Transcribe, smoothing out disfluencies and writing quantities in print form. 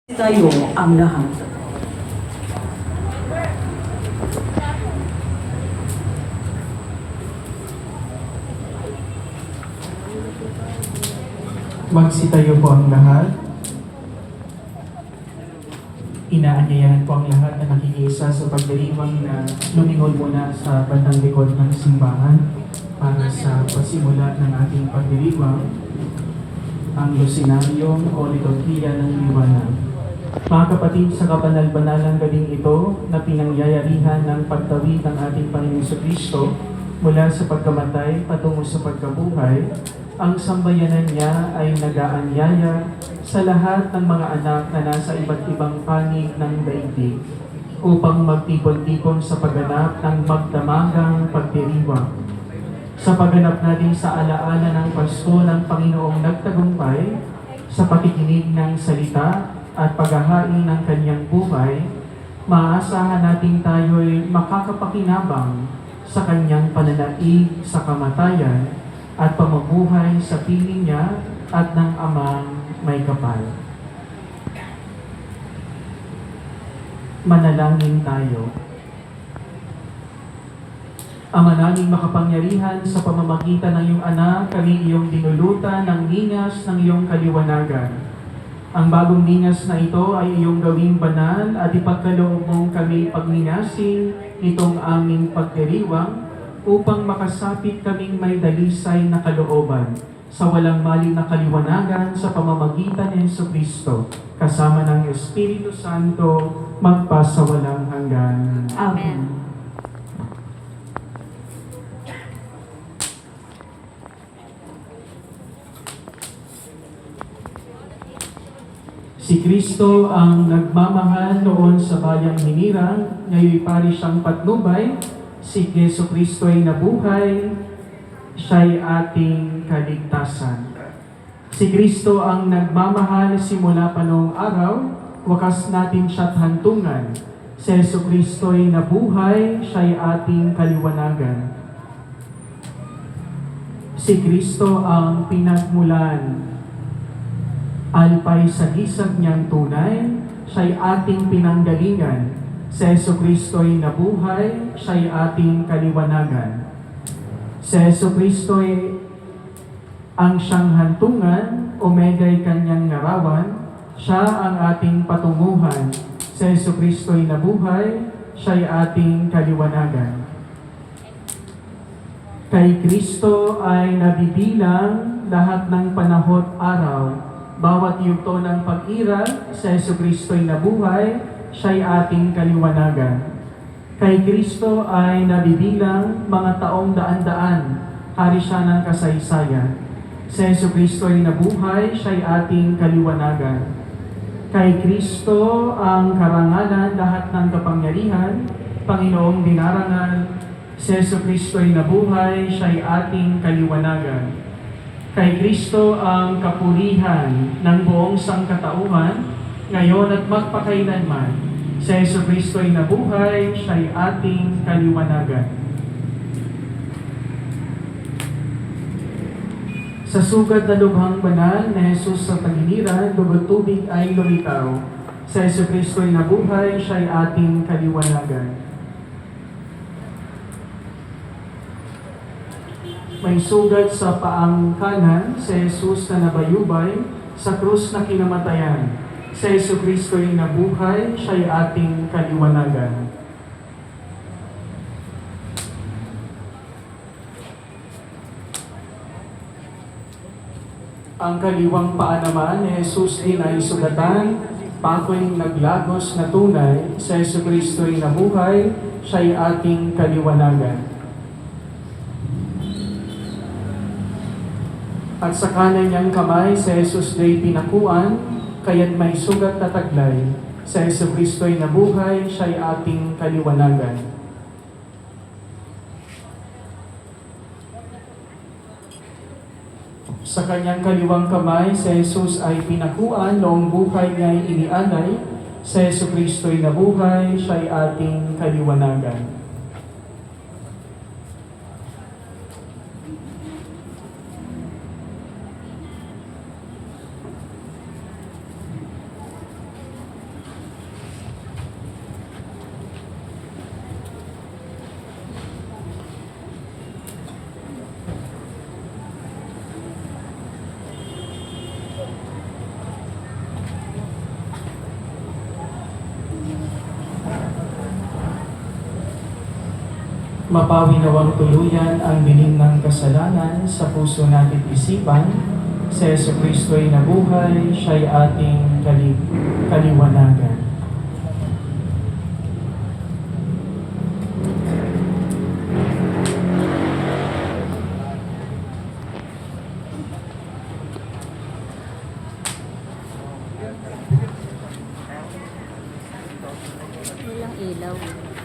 Tayo ang lahat. Magsitayo po ang lahat. Inaanyayahan po ang lahat na nakikiisa sa pagdiriwang na lumingon muna sa bandang likod ng simbahan para sa pasimula ng ating pagdiriwang, ang Lucenaryong o Liturhiya ng Liwanag. Mga kapatid, sa kabanal-banalang gabing ito na pinangyayarihan ng pagtawid ng ating Panginoong Kristo mula sa pagkamatay patungo sa pagkabuhay, ang sambayanan niya ay nag-aanyaya sa lahat ng mga anak na nasa iba't ibang panig ng daigdig upang magtipon-tipon sa pagganap ng magdamagang pagdiriwang. Sa pagganap natin sa alaala ng Pasko ng Panginoong nagtagumpay, sa pakikinig ng salita at paghahain ng kanyang buhay, maaasahan natin tayo'y makakapakinabang sa kanyang pananaig sa kamatayan at pamumuhay sa piling niya at ng Amang may kapal. Manalangin tayo. Ama naming makapangyarihan, sa pamamagitan ng iyong anak, kami iyong dinulutan ng ningas ng iyong kaliwanagan. Ang bagong ningas na ito ay iyong gawing banal at ipagkaloob mong kami pagminasin nitong aming pagdiriwang upang makasapit kaming may dalisay na kalooban sa walang mali na kaliwanagan sa pamamagitan ni Jesucristo, kasama ng Espiritu Santo, magpasawalang hanggan. Amen. Si Kristo ang nagmamahal noon sa bayang hinirang, ngayon pari siyang patnubay. Si Jesucristo ay nabuhay, siya'y ating kaligtasan. Si Kristo ang nagmamahal simula pa noong araw, wakas natin siya't hantungan. Si Jesucristo ay nabuhay, siya'y ating kaliwanagan. Si Kristo ang pinagmulan, alpay sa gisag niyang tunay, siya'y ating pinanggalingan. Si Jesucristo ay nabuhay, siya'y ating kaliwanagan. Si Jesucristo ay ang siyang hantungan, omega'y kanyang ngarawan, siya ang ating patunguhan. Si Jesucristo ay nabuhay, siya'y ating kaliwanagan. Kay Kristo ay nabibilang lahat ng panahot araw. Bawat yugto ng pag-iral, si Jesucristo ay nabuhay, siya'y ating kaliwanagan. Kay Kristo ay nabibilang mga taong daan-daan, hari siya ng kasaysayan. Si Jesucristo ay nabuhay, siya'y ating kaliwanagan. Kay Kristo ang karangalan, lahat ng kapangyarihan, Panginoong dinarangan. Si Jesucristo ay nabuhay, siya'y ating kaliwanagan. Kay Kristo ang kapurihan ng buong sangkatauhan, ngayon at magpakailanman. Si Jesucristo ay nabuhay, siya'y ating kaliwanagan. Sa sugat na lubhang banal na Jesus sa tagiliran, dugo't tubig ay lumitaw. Si Jesucristo ay nabuhay, siya'y ating kaliwanagan. May sugat sa paang kanan, si Jesus na nabayubay, sa krus na kinamatayan. Si Jesucristo ay nabuhay, siya'y ating kaliwanagan. Ang kaliwang paa naman ni Jesus ay naisugatan, pako'y naglagos na tunay. Si Jesucristo ay nabuhay, siya'y ating kaliwanagan. At sa kanan niyang kamay, si Jesus ay pinakuan, kaya't may sugat na taglay. Si Jesucristo ay nabuhay, siya'y ating kaliwanagan. Sa kanyang kaliwang kamay, si Jesus ay pinakuan, noong buhay niya ay inialay. Si Jesucristo ay nabuhay, siya'y ating kaliwanagan. Mapawi nawang tuluyan ang dilim ng kasalanan sa puso natin isipan. Si Yesu Kristo ay nabuhay, siya'y ating kaliwanagan. Walang ilaw.